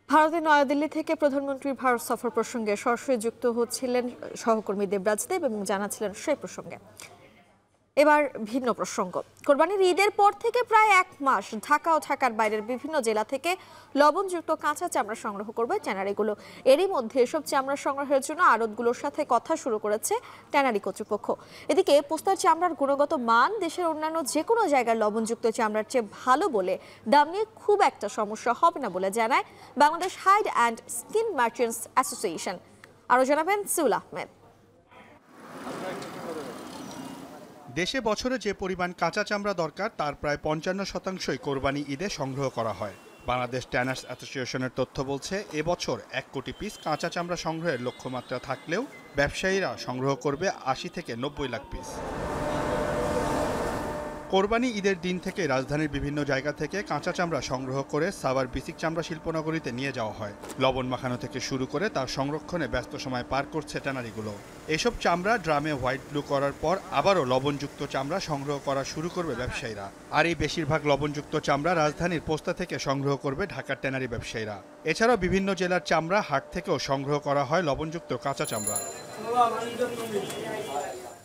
ভারতের নয়াদিল্লি থেকে প্রধানমন্ত্রীর ভারত সফর প্রসঙ্গে সরাসরি যুক্ত হচ্ছিলেন সহকর্মী দেবরাজ দেব এবং জানাচ্ছিলেন সেই প্রসঙ্গে। এবার ভিন্ন প্রসঙ্গ। কোরবানির ঈদের পর থেকে প্রায় 1 মাস ঢাকা ও ঢাকার বাইরের বিভিন্ন জেলা থেকে লবণযুক্ত কাঁচা চামড়া সংগ্রহ করবে ট্যানারিগুলো। এরই মধ্যে এসব চামড়া সংগ্রহের জন্য আড়তগুলোর সাথে কথা শুরু করেছে ট্যানারি কর্তৃপক্ষ। এদিকে পোস্তার চামড়ার গুণগত মান দেশের অন্যান্য যে কোনো জায়গার লবণযুক্ত চামড়ার চেয়ে ভালো বলে দাম নিয়ে খুব একটা সমস্যা হবে না বলে জানায় Bangladesh hide and skin merchants association. আরও জানাবেন সিউল আহমেদ। দেশে বছরে যে পরিমাণ কাঁচা চামড়া দরকার তার প্রায় 55% কোরবানি ঈদে সংগ্রহ করা হয়। বাংলাদেশ ট্যানার্স অ্যাসোসিয়েশনের তথ্য বলছে এবছর 1 কোটি পিস কাঁচা চামড়া সংগ্রহের লক্ষ্যমাত্রা থাকলেও ব্যবসায়ীরা সংগ্রহ করবে 80 থেকে 90 লাখ পিস। কোরবানি ঈদের দিন থেকে রাজধানীর বিভিন্ন জায়গা থেকে কাঁচা চামড়া সংগ্রহ করে সাভার বিসিক চামড়া শিল্পনগরীতে নিয়ে যাওয়া হয়। লবণ মাখানো থেকে শুরু করে তার সংরক্ষণে ব্যস্ত সময় পার করছে ট্যানারিগুলো। এসব চামড়া ড্রামে হোয়াইট ব্লু করার পর আবারও লবণযুক্ত চামড়া সংগ্রহ করা শুরু করবে ব্যবসায়ীরা। আর এই বেশিরভাগ লবণযুক্ত চামড়া রাজধানীর পোস্তা থেকে সংগ্রহ করবে ঢাকার ট্যানারি ব্যবসায়ীরা। এছাড়াও বিভিন্ন জেলার চামড়া হাট থেকেও সংগ্রহ করা হয় লবণযুক্ত কাঁচা চামড়া।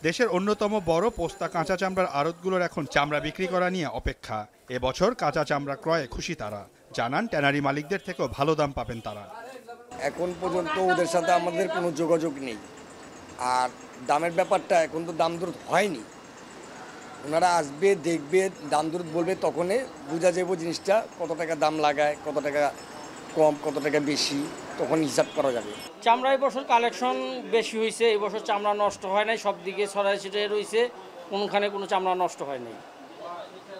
দেশের অন্যতম বড় পোস্তা কাঁচা চামড়ার আড়তগুলোর এখন চামড়া বিক্রি করা নিয়ে অপেক্ষা। এবছর কাঁচা চামড়া ক্রয়ে খুশি তারা, জানান ট্যানারি মালিকদের থেকেও ভালো দাম পাবেন তারা। এখন পর্যন্ত ওদের সাথে আমাদের কোনো যোগাযোগ নেই, আর দামের ব্যাপারটা এখন তো দাম দর হয়নি, ওনারা আসবে দেখবে দাম দর বলবে, তখনই বোঝা যাবে জিনিসটা কত টাকা দাম লাগায়, কত টাকা কম, কত টাকা বেশি, তখন হিসাব করা যাবে। চামড়া এবছর কালেকশন বেশি হয়েছে, এবছর চামড়া নষ্ট হয় নাই, সব দিকে ছড়াই ছিটিয়ে রয়েছে, কোনখানে কোনো চামড়া নষ্ট হয় নাই।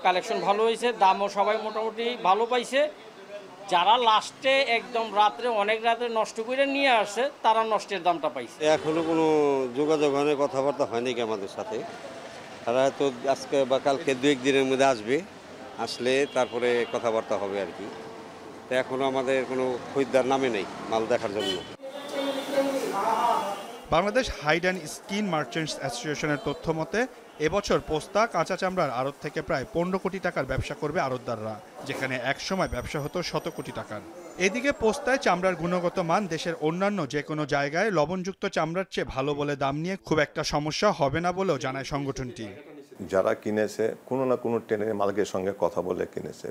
কালেকশন ভালো হয়েছে, দামও সবাই মোটামুটি ভালো পাইছে। যারা লাস্টে একদম রাত্রে অনেক রাত্রে নষ্ট করে নিয়ে আসছে তারা নষ্টের দামটা পাইছে। এখনো কোনো যোগাযোগ হয়নি, কথাবার্তা হয়নি কি আমাদের সাথে। তারা হয়তো আজকে বা কালকে 2-1 দিনের মধ্যে আসবে, আসলে তারপরে কথাবার্তা হবে আর কি। তো এখনো আমাদের কোনো খরিদ্দার নামে নেই মাল দেখার জন্য। Bangladesh hide and skin merchants অ্যাসোসিয়েশনের তথ্য মতে এবছর পোস্তা কাঁচা চামড়ার আড়ত থেকে প্রায় 15 কোটি টাকার ব্যবসা করবে আড়তদাররা, যেখানে একসময় ব্যবসা হতো 100 কোটি টাকার। এদিকে পোস্তায় চামড়ার গুণগত মান দেশের অন্যান্য যে কোনো জায়গায় লবণযুক্ত চামড়ার চেয়ে ভালো বলে দাম নিয়ে খুব একটা সমস্যা হবে না বলেও জানায় সংগঠনটি। যারা কিনেছে কোনো না কোনো ট্রেনের মালিকের সঙ্গে কথা বলে কিনেছে,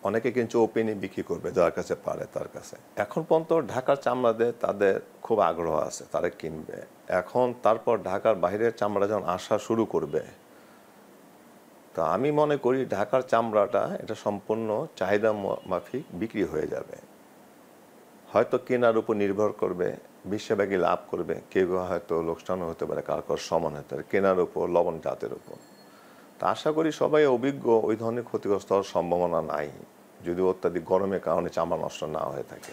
অনেকে কিন্তু ওপেনই বিক্রি করবে যার কাছে পারে তার কাছে। এখন পর্যন্ত ঢাকার চামড়াতে তাদের খুব আগ্রহ আছে, তারা কিনবে। এখন তারপর ঢাকার বাইরের চামড়া যখন আসা শুরু করবে, তা আমি মনে করি ঢাকার চামড়াটা এটা সম্পূর্ণ চাহিদা মাফিক বিক্রি হয়ে যাবে। হয়তো কেনার উপর নির্ভর করবে, বিশ্বব্যাপী লাভ করবে, কেউ হয়তো লোকসানও হতে পারে, কারোর সমান হতে পারে কেনার উপর, লবণ জাতের উপর। তা আশা করি সবাই অভিজ্ঞ, ওই ধরনের ক্ষতিগ্রস্ত হওয়ার সম্ভাবনা নাই, যদি অত্যাধিক গরমের কারণে চামড়া নষ্ট না হয়ে থাকে।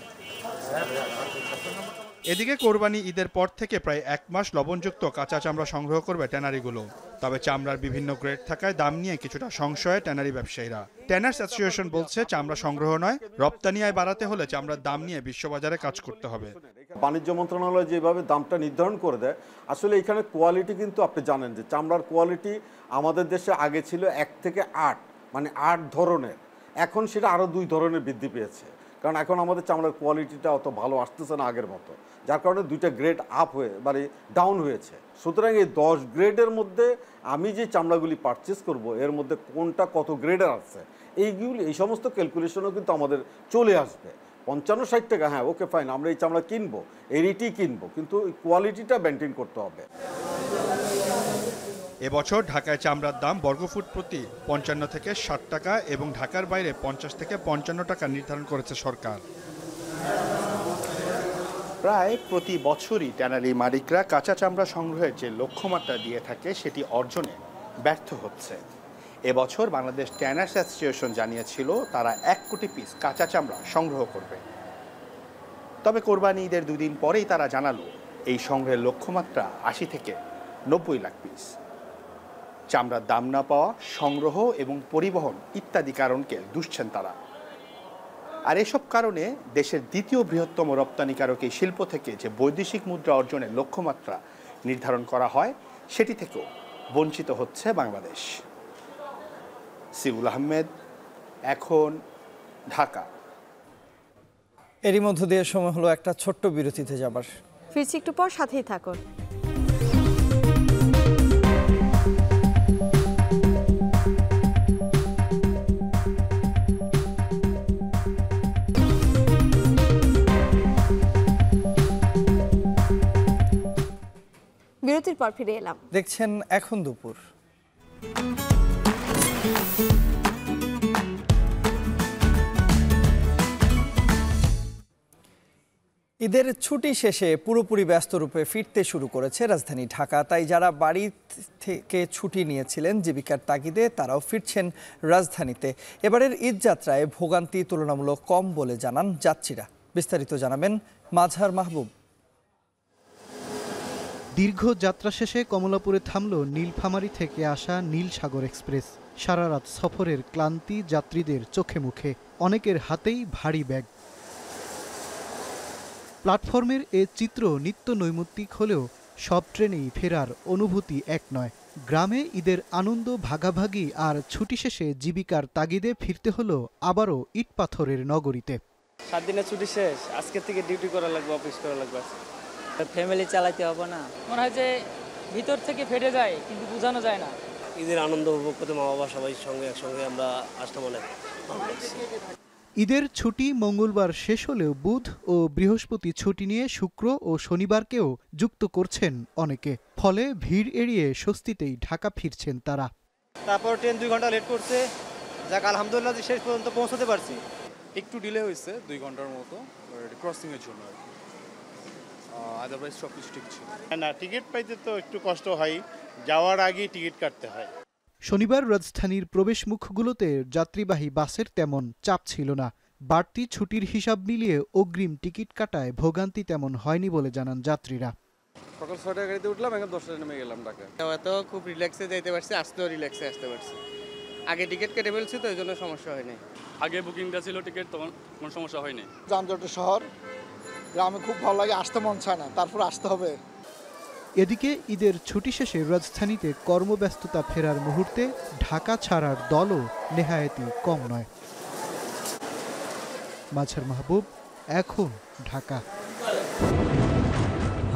এদিকে কোরবানি ঈদের পর থেকে প্রায় 1 মাস লবণযুক্ত কাঁচা চামড়া সংগ্রহ করবে ট্যানারিগুলো। তবে চামড়ার বিভিন্ন গ্রেড থাকায় দাম নিয়ে কিছুটা সংশয়ে ট্যানারি ব্যবসায়ীরা। ট্যানার্স অ্যাসোসিয়েশন বলছে চামড়া সংগ্রহ নয়, রপ্তানি আয় বাড়াতে হলে চামড়ার দাম নিয়ে বিশ্ববাজারে কাজ করতে হবে। বাণিজ্য মন্ত্রণালয় যেভাবে দামটা নির্ধারণ করে দেয়, আসলে এখানে কোয়ালিটি কিন্তু আপনি জানেন যে চামড়ার কোয়ালিটি আমাদের দেশে আগে ছিল 1 থেকে 8, মানে 8 ধরনের, এখন সেটা আরও 2 ধরনের বৃদ্ধি পেয়েছে। কারণ এখন আমাদের চামড়ার কোয়ালিটিটা অত ভালো আসতেছে না আগের মতো, যার কারণে 2টা গ্রেড আপ হয়ে মানে ডাউন হয়েছে। সুতরাং এই 10 গ্রেডের মধ্যে আমি যে চামড়াগুলি পারচেস করব, এর মধ্যে কোনটা কত গ্রেডের আছে এই সমস্ত ক্যালকুলেশনও কিন্তু আমাদের চলে আসবে। 55-60 টাকা, হ্যাঁ ওকে ফাইন, আমরা এই চামড়া কিনবো, এই রেটেই কিনবো, কিন্তু কোয়ালিটিটা মেনটেন করতে হবে। এবছর ঢাকায় চামড়ার দাম বর্গফুট প্রতি 55 থেকে 60 টাকা এবং ঢাকার বাইরে 50 থেকে 55 টাকা নির্ধারণ করেছে সরকার। প্রায় প্রতি বছরই ট্যানারি মালিকরা কাঁচা চামড়া সংগ্রহের যে লক্ষ্যমাত্রা দিয়ে থাকে সেটি অর্জনে ব্যর্থ হচ্ছে। এবছর বাংলাদেশ ট্যানার্স অ্যাসোসিয়েশন জানিয়েছিল তারা 1 কোটি পিস কাঁচা চামড়া সংগ্রহ করবে। তবে কোরবানি ঈদের 2 দিন পরেই তারা জানালো এই সংগ্রহের লক্ষ্যমাত্রা 80 থেকে 90 লাখ পিস। চামড়ার দাম না পাওয়া, সংগ্রহ এবং পরিবহন ইত্যাদি কারণকে দুষছেন তারা। আর এসব কারণে দেশের দ্বিতীয় বৃহত্তম রপ্তানিকারক এই শিল্প থেকে যে বৈদেশিক মুদ্রা অর্জনের লক্ষ্যমাত্রা নির্ধারণ করা হয়, সেটি থেকেও বঞ্চিত হচ্ছে বাংলাদেশ। সিউল আহমেদ, এখন, ঢাকা। এরই মধ্য দিয়ে সময় হলো একটা ছোট্ট বিরতিতে যাবার। ফিরছি একটু পর, সাথেই থাকুন। বিরতির পর ফিরে এলাম। দেখছেন এখন দুপুর। ঈদের ছুটি শেষে পুরোপুরি ব্যস্ত রূপে ফিরতে শুরু করেছে রাজধানী ঢাকা। তাই যারা বাড়ি থেকে ছুটি নিয়েছিলেন জীবিকার তাগিদে, তারাও ফিরছেন রাজধানীতে। এবারের ঈদ যাত্রায় ভোগান্তি তুলনামূলক কম বলে জানান যাত্রীরা। বিস্তারিত জানাবেন মাজহার মাহবুব। দীর্ঘ যাত্রা শেষে কমলাপুরে থামল নীলফামারী থেকে আসা নীল সাগর এক্সপ্রেস। সারা রাত সফরের ক্লান্তি যাত্রীদের চোখে মুখে, অনেকের হাতেই ভারী ব্যাগ। প্ল্যাটফর্মের এ চিত্র নিত্য নৈমিত্তিক হলেও সব ট্রেনেই ফেরার অনুভূতি এক নয়। গ্রামে ঈদের আনন্দ ভাগাভাগি আর ছুটি শেষে জীবিকার তাগিদে ফিরতে হলো আবারও ইট পাথরের নগরীতে। 7 দিনের ছুটি শেষ, আজকে থেকে ডিউটি করা লাগবে, অফিস করা লাগবে। ফ্যামিলি চালাতে হবে না, মনে হয় যে ভিতর থেকে ফেটে যায়, কিন্তু বোঝানো যায় না। ঈদের আনন্দ উপভোগ করতে মা বাবা সবাই সঙ্গে একসঙ্গে আমরা আসলাম, অনেক ভালো লাগছে। ঈদের ছুটি মঙ্গলবার শেষ হলেও বুধ ও বৃহস্পতি ছুটি নিয়ে শুক্র ও শনিবারকেও যুক্ত করছেন অনেকে, ফলে ভিড় এড়িয়ে স্বস্তিতেই ঢাকা ফিরছেন তারা। তারপর ট্রেন 2 ঘন্টা লেট করছে, যাক আলহামদুলিল্লাহ শেষ পর্যন্ত পৌঁছতে পারছি। একটু ডিলে হয়েছে 2 ঘন্টার মতো ক্রসিং এর জন্য, আদারওয়াইজ সব কিছু ঠিক ছিল। না, টিকিট পাইতে তো একটু কষ্ট হয়, যাওয়ার আগেই টিকিট কাটতে হয়। শনিবার রাজধানীর প্রবেশমুখগুলোতে যাত্রীবাহী বাসের তেমন চাপ ছিল না। বাড়তি ছুটির হিসাব মিলিয়ে অগ্রিম টিকিট কাটায় ভোগান্তি তেমন হয়নি বলে জানান যাত্রীরা। সকাল 6টায় গাড়িতে উঠলাম, এখন 10টায় নেমে গেলাম ঢাকায়। তো খুব রিল্যাক্সে যাইতে পারছি, আসতেও রিল্যাক্সে আসতে পারছি। আগে টিকিট কেটে ফেলছি তো এই জন্য সমস্যা হয়নি। আগে বুকিংটা ছিল টিকিট, তখন কোনো সমস্যা হয়নি। যানজটের শহর, গ্রামে খুব ভালো লাগে, আসতে মন চায় না, তারপর আসতে হবে। এদিকে ঈদের ছুটি শেষে রাজধানীতে কর্মব্যস্ততা ফেরার মুহূর্তে ঢাকা ছাড়ার দলও নেহায়েতি কম নয়। মাঝার মাহবুব, এখন ঢাকা।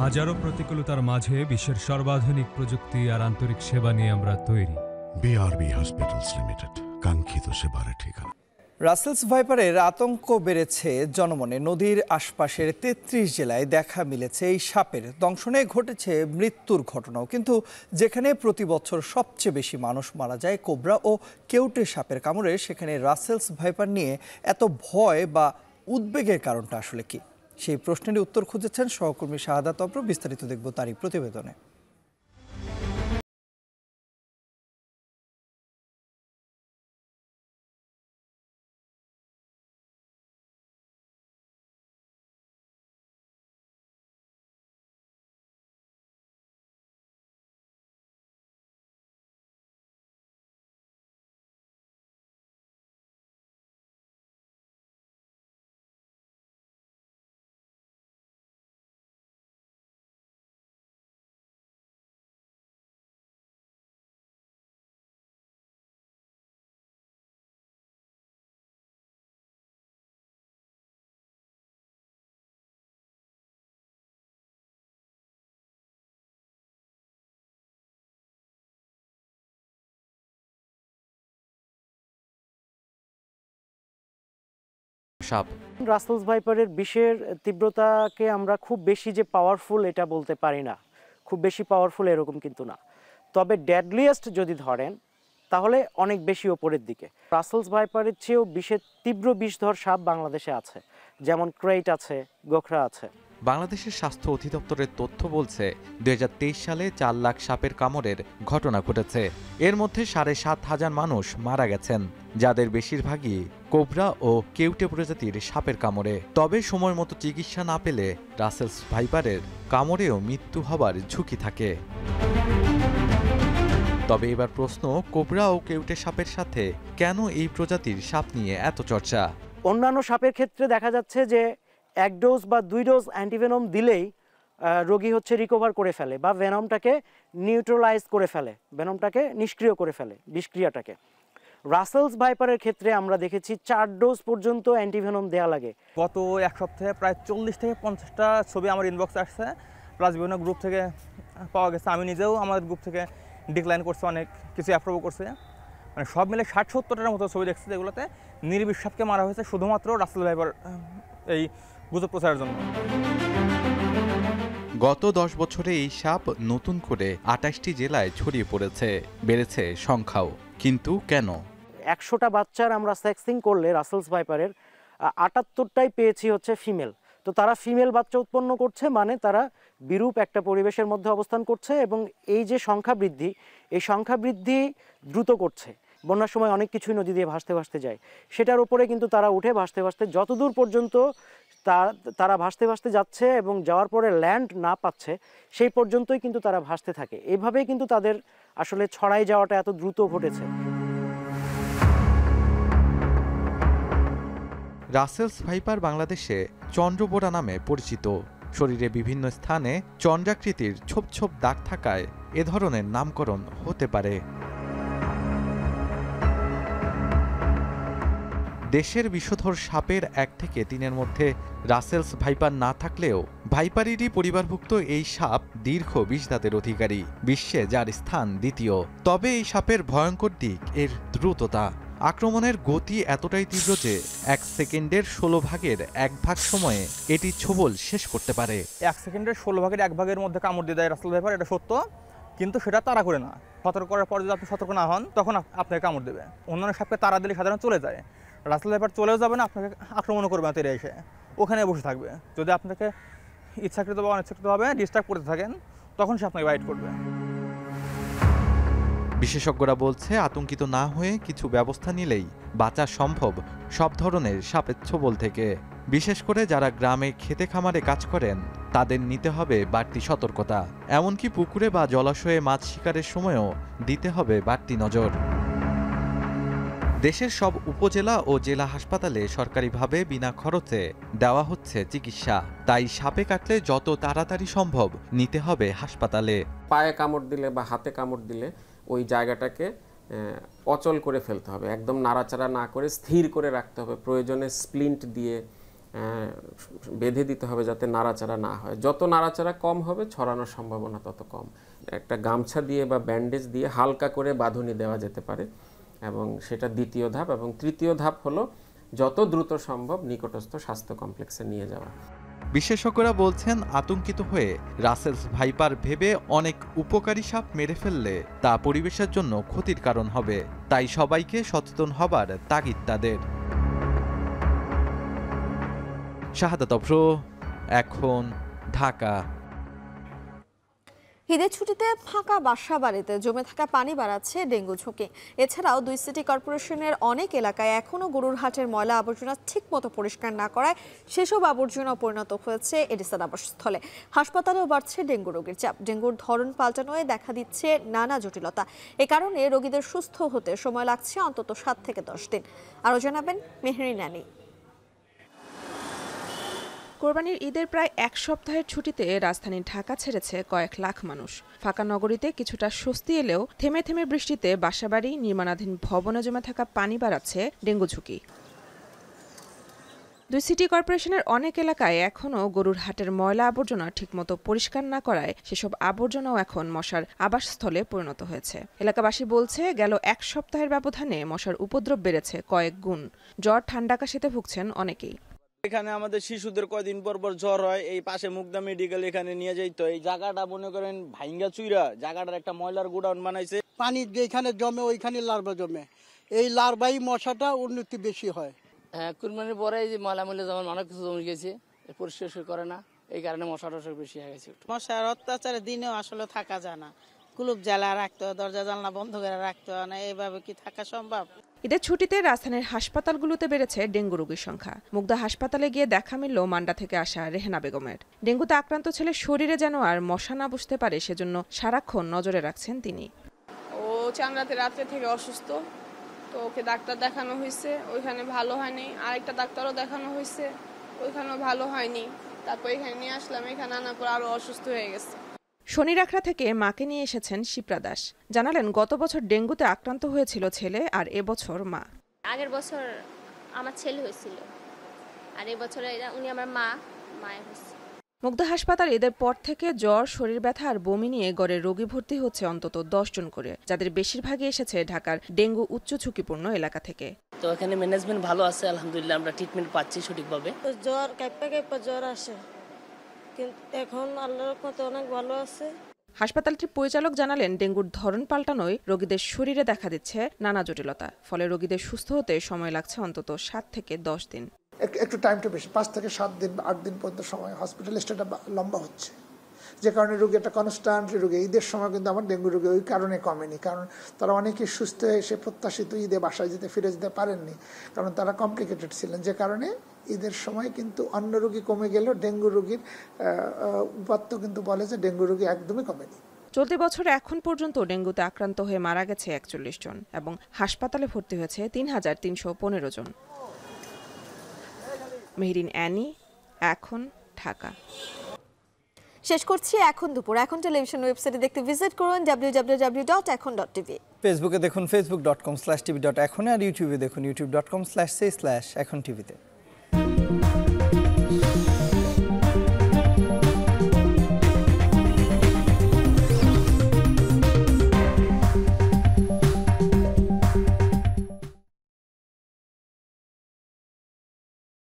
হাজারো প্রতিকূলতার মাঝে বিশ্বের সর্বাধুনিক প্রযুক্তি আর আন্তরিক সেবা নিয়ে আমরা তৈরি। বিআরবি হসপিটালস লিমিটেড, কাঙ্ক্ষিত সেবার ঠিকানা। রাসেলস ভাইপারের আতঙ্ক বেড়েছে জনমনে। নদীর আশপাশের 33 জেলায় দেখা মিলেছে এই সাপের দংশনে, ঘটেছে মৃত্যুর ঘটনাও। কিন্তু যেখানে প্রতি বছর সবচেয়ে বেশি মানুষ মারা যায় কোবরা ও কেউটে সাপের কামড়ে, সেখানে রাসেলস ভাইপার নিয়ে এত ভয় বা উদ্বেগের কারণটা আসলে কি? সেই প্রশ্নেরই উত্তর খুঁজেছেন সহকর্মী শাহাদাত অব্র। বিস্তারিত দেখব তারই প্রতিবেদনে। সাপ রাসেলস ভাইপারের বিষের তীব্রতাকে আমরা খুব বেশি যে পাওয়ারফুল এটা বলতে পারি না, খুব বেশি পাওয়ারফুল এরকম কিন্তু না। তবে ডেডলিয়েস্ট যদি ধরেন তাহলে অনেক বেশি ওপরের দিকে। রাসেলস ভাইপারের চেয়েও বিষের তীব্র বিষধর সাপ বাংলাদেশে আছে, যেমন ক্রেইট আছে, গোখরা আছে। বাংলাদেশের স্বাস্থ্য অধিদপ্তরের তথ্য বলছে 2023 সালে 4 লাখ সাপের কামড়ের ঘটনা ঘটেছে। এর মধ্যে 7,500 মানুষ মারা গেছেন, যাদের বেশিরভাগই কোবরা ও কেউটে প্রজাতির সাপের কামড়ে। তবে সময় মতো চিকিৎসা না পেলে রাসেলস ভাইপারের কামড়েও মৃত্যু হবার ঝুঁকি থাকে। তবে এবার প্রশ্ন, কোবরা ও কেউটে সাপের সাথে কেন এই প্রজাতির সাপ নিয়ে এত চর্চা? অন্যান্য সাপের ক্ষেত্রে দেখা যাচ্ছে যে 1 ডোজ বা 2 ডোজ অ্যান্টিভেনম দিলেই রোগী হচ্ছে রিকভার করে ফেলে বা ভেনমটাকে নিউট্রালাইজ করে ফেলে, ভেনমটাকে নিষ্ক্রিয় করে ফেলে, বিষক্রিয়াটাকে। রাসেলস ভাইপারের ক্ষেত্রে আমরা দেখেছি 4 ডোজ পর্যন্ত অ্যান্টিভেনম দেওয়া লাগে। গত এক সপ্তাহে প্রায় 40 থেকে 50টা ছবি আমার ইনবক্সে আসছে, প্লাস বিভিন্ন গ্রুপ থেকে পাওয়া গেছে। আমি নিজেও আমাদের গ্রুপ থেকে ডিক্লাইন করছে, অনেক কিছু অ্যাপ্রুভ করছে। মানে সব মিলে 60-70টার মতো ছবি দেখছে, যেগুলোতে নির্বিষ সাপকে মারা হয়েছে শুধুমাত্র রাসেল ভাইপার এই গুজব প্রচারের জন্য। গত 10 বছরে এই সাপ নতুন করে 28টি জেলায় ছড়িয়ে পড়েছে, বেড়েছে সংখ্যাও। কিন্তু কেন? 100টা বাচ্চার আমরা সেক্সিং করলে রাসেলস ভাইপারের 78টাই পেয়েছি হচ্ছে ফিমেল। তো তারা ফিমেল বাচ্চা উৎপন্ন করছে, মানে তারা বিরূপ একটা পরিবেশের মধ্যে অবস্থান করছে, এবং এই যে সংখ্যা বৃদ্ধি, এই সংখ্যা বৃদ্ধি দ্রুত করছে। বন্যার সময় অনেক কিছুই নদী দিয়ে ভাসতে ভাসতে যায়, সেটার উপরে কিন্তু তারা উঠে ভাসতে ভাসতে যতদূর পর্যন্ত তারা ভাসতে ভাসতে যাচ্ছে এবং যাওয়ার পরে ল্যান্ড না পাচ্ছে সেই পর্যন্তই কিন্তু তারা ভাসতে থাকে। এইভাবেই কিন্তু তাদের আসলে ছড়াই যাওয়াটা এত দ্রুত ঘটেছে। রাসেলস ভাইপার বাংলাদেশে চন্দ্রবোড়া নামে পরিচিত। শরীরে বিভিন্ন স্থানে চন্দ্রাকৃতির ছোপ ছোপ দাগ থাকায় এ ধরনের নামকরণ হতে পারে। দেশের বিষধর সাপের 1 থেকে 3-এর মধ্যে রাসেলস ভাইপার না থাকলেও ভাইপারেরই পরিবারভুক্ত এই সাপ দীর্ঘ 20 দাঁতের অধিকারী, বিশ্বে যার স্থান দ্বিতীয়। তবে এই সাপের ভয়ঙ্কর দিক এর দ্রুততা। আক্রমণের গতি এতটাই তীব্র যে 1 সেকেন্ডের 16 ভাগের 1 ভাগ সময়ে এটি ছোবল শেষ করতে পারে। 1 সেকেন্ডের 16 ভাগের 1 ভাগের মধ্যে কামড় দিয়ে দেয় রাসেল ভাইপার, এটা সত্য, কিন্তু সেটা তাড়া করে না। সতর্ক করার পর যদি আপনি সতর্ক না হন তখন আপনাকে কামড় দেবে। অন্যান্য সাপকে তাড়া দিলে সাধারণত চলে যায়, রাসেল ভাইপার চলেও যাবে না, আপনাকে আক্রমণও করবে না তেরে এসে, ওখানে বসে থাকবে। যদি আপনাকে ইচ্ছাকৃত বা অনিচ্ছাকৃতভাবে ডিস্টার্ব করতে থাকেন তখন সে আপনাকে বাইট করবে। বিশেষজ্ঞরা বলছে আতঙ্কিত না হয়ে কিছু ব্যবস্থা নিলেই বাঁচা সম্ভব সব ধরনের সাপের ছোবল থেকে। বিশেষ করে যারা গ্রামে খেতে খামারে কাজ করেন তাদের নিতে হবে বাড়তি সতর্কতা। এমনকি পুকুরে বা জলাশয়ে মাছ শিকারের সময়ও দিতে হবে বাড়তি নজর। দেশের সব উপজেলা ও জেলা হাসপাতালে সরকারিভাবে বিনা খরচে দেওয়া হচ্ছে চিকিৎসা। তাই সাপে কাটলে যত তাড়াতাড়ি সম্ভব নিতে হবে হাসপাতালে। পায়ে কামড় দিলে বা হাতে কামড় দিলে ওই জায়গাটাকে অচল করে ফেলতে হবে, একদম নাড়াচাড়া না করে স্থির করে রাখতে হবে। প্রয়োজনে স্প্লিন্ট দিয়ে বেঁধে দিতে হবে যাতে নাড়াচাড়া না হয়। যত নাড়াচাড়া কম হবে ছড়ানোর সম্ভাবনা তত কম। একটা গামছা দিয়ে বা ব্যান্ডেজ দিয়ে হালকা করে বাঁধুনি দেওয়া যেতে পারে, এবং সেটা দ্বিতীয় ধাপ। এবং তৃতীয় ধাপ হলো যত দ্রুত সম্ভব নিকটস্থ স্বাস্থ্য কমপ্লেক্সে নিয়ে যাওয়া। বিশেষজ্ঞরা বলছেন আতঙ্কিত হয়ে রাসেলস ভাইপার ভেবে অনেক উপকারী সাপ মেরে ফেললে তা পরিবেশের জন্য ক্ষতির কারণ হবে। তাই সবাইকে সচেতন হবার তাগিদ তাদের। শাহাদাত অভ্র, এখন, ঢাকা। ঈদের ছুটিতে ফাঁকা বাসা বাড়িতে জমে থাকা পানি বাড়াচ্ছে ডেঙ্গু ঝুঁকি। এছাড়াও 2 সিটি কর্পোরেশনের অনেক এলাকায় এখনও গরুর হাটের ময়লা আবর্জনা ঠিকমতো পরিষ্কার না করায় সেসব আবর্জনা পরিণত হয়েছে এডিসন আবাসস্থলে। হাসপাতালেও বাড়ছে ডেঙ্গু রোগীর চাপ। ডেঙ্গুর ধরন পাল্টানোয় দেখা দিচ্ছে নানা জটিলতা। এ কারণে রোগীদের সুস্থ হতে সময় লাগছে অন্তত 7 থেকে 10 দিন। আরও জানাবেন মেহরিন আনি। কোরবানির ঈদের প্রায় 1 সপ্তাহের ছুটিতে রাজধানী ঢাকা ছেড়েছে কয়েক লাখ মানুষ। ফাঁকা নগরীতে কিছুটা স্বস্তি এলেও থেমে থেমে বৃষ্টিতে বাসাবাড়ি, নির্মাণাধীন ভবনে জমে থাকা পানি বাড়াচ্ছে ডেঙ্গু ঝুঁকি। 2 সিটি কর্পোরেশনের অনেক এলাকায় এখনও গরুর হাটের ময়লা আবর্জনা ঠিকমতো পরিষ্কার না করায় সেসব আবর্জনাও এখন মশার আবাসস্থলে পরিণত হয়েছে। এলাকাবাসী বলছে গেল 1 সপ্তাহের ব্যবধানে মশার উপদ্রব বেড়েছে কয়েক গুণ। জ্বর, ঠান্ডা, কাশিতে ভুগছেন অনেকেই। এখানে আমাদের শিশুদের কয়দিন পর পর জ্বর হয়, এই পাশে মুগদা মেডিকেল এখানে নিয়ে যাইতো। এই জায়গাটা মনে করেন ভাঙ্গা চুইরা জায়গাটার একটা ময়লার গোডাউন বানাইছে। পানি যেখানে জমে ওইখানে লার্ভা জমে, এই লার্ভাই মশাটা উন্নতি বেশি হয়। হ্যাঁ, কুরবানির পরে এই যে ময়লা যেমন অনেক কিছু জমে গেছে, পরিষ্কার করে না, এই কারণে মশা টশা বেশি হয়ে গেছে। মশার অত্যাচারে দিনেও আসলে থাকা যায় না, কুলুপ জ্বালা রাখতে হয়, দরজা জানলা বন্ধ করে রাখতে হয় না, এইভাবে কি থাকা সম্ভব? ঈদের ছুটিতে রাজধানীর হাসপাতালগুলোতে বেড়েছে ডেঙ্গু রোগীর সংখ্যা। মুগদা হাসপাতালে গিয়ে দেখা মিলল মান্ডা থেকে আসা রেহেনা বেগমের। ডেঙ্গুতে আক্রান্ত ছেলের শরীরে যেন আর মশা না বসতে পারে সেজন্য সারাক্ষণ নজরে রাখছেন তিনি। ও চামড়াতে রাত্রে থেকে অসুস্থ, তো ওকে ডাক্তার দেখানো হয়েছে, ওইখানে ভালো হয়নি। আরেকটা ডাক্তারও দেখানো হয়েছে, ওইখানেও ভালো হয়নি। তারপর এখানে নিয়ে আসলাম, এখানে আনার পর আরো অসুস্থ হয়ে গেছে। শনিরাখড়া থেকে মাকে নিয়ে এসেছেন শিপ্রা দাস। জানালেন গত বছর ডেঙ্গুতে আক্রান্ত হয়েছিল ছেলে, আর এবছর মা। আগের বছর আমার ছেলে হয়েছিল, আর এবছর উনি আমার মায়ের হয়েছে। মুগদা হাসপাতালে ঈদের পর থেকে জ্বর, শরীর ব্যথা আর বমি নিয়ে গড়ে রোগী ভর্তি হচ্ছে অন্তত 10 জন করে, যাদের বেশিরভাগই এসেছে ঢাকার ডেঙ্গু উচ্চ ঝুঁকিপূর্ণ এলাকা থেকে। তো এখানে ম্যানেজমেন্ট ভালো আছে, আলহামদুলিল্লাহ আমরা ট্রিটমেন্ট পাচ্ছি সঠিকভাবে। জ্বর কাঁপা জ্বর আসে, কিন্তু এখন আল্লাহর রহমতে অনেক ভালো আছে। হাসপাতালটির পরিচালক জানালেন ডেঙ্গুর ধরন পাল্টানোয় রোগীদের শরীরে দেখা দিচ্ছে নানা জটিলতা। ফলে রোগীদের সুস্থ হতে সময় লাগছে অন্তত 7 থেকে 10 দিন। একটু টাইমটা বেশি, 5 থেকে 7 দিন 8 দিন পর্যন্ত সময় হসপিটাল স্টেটা লম্বা হচ্ছে, যে কারণে রোগী একটা কনস্ট্যান্টলি রোগী। ঈদের সময় কিন্তু আমার ডেঙ্গু রোগী ওই কারণে কমেনি, কারণ তারা অনেকে সুস্থ হয়ে এসে প্রত্যাশিত ঈদে বাসায় ফিরে যেতে পারেননি, কারণ তারা কমপ্লিকেটেড ছিলেন। যে কারণে ঈদের সময় কিন্তু অন্য রোগী কমে গেলেও ডেঙ্গু রোগীর উপাত্ত কিন্তু বলে যে ডেঙ্গু রোগী একদমই কমেনি। চলতি বছরে এখন পর্যন্ত ডেঙ্গুতে আক্রান্ত হয়ে মারা গেছে 41 জন এবং হাসপাতালে ভর্তি হয়েছে 3315 জন। মেহরিন অ্যানি, এখন, ঢাকা। শেষ করছি এখন দুপুর। এখন টেলিভিশন ওয়েবসাইটে দেখতে ভিজিট করুন www.ekhon.tv। ফেসবুকে দেখুন facebook.com/tv.ekhon আর ইউটিউবে দেখুন youtube.com/ekhon TV তে।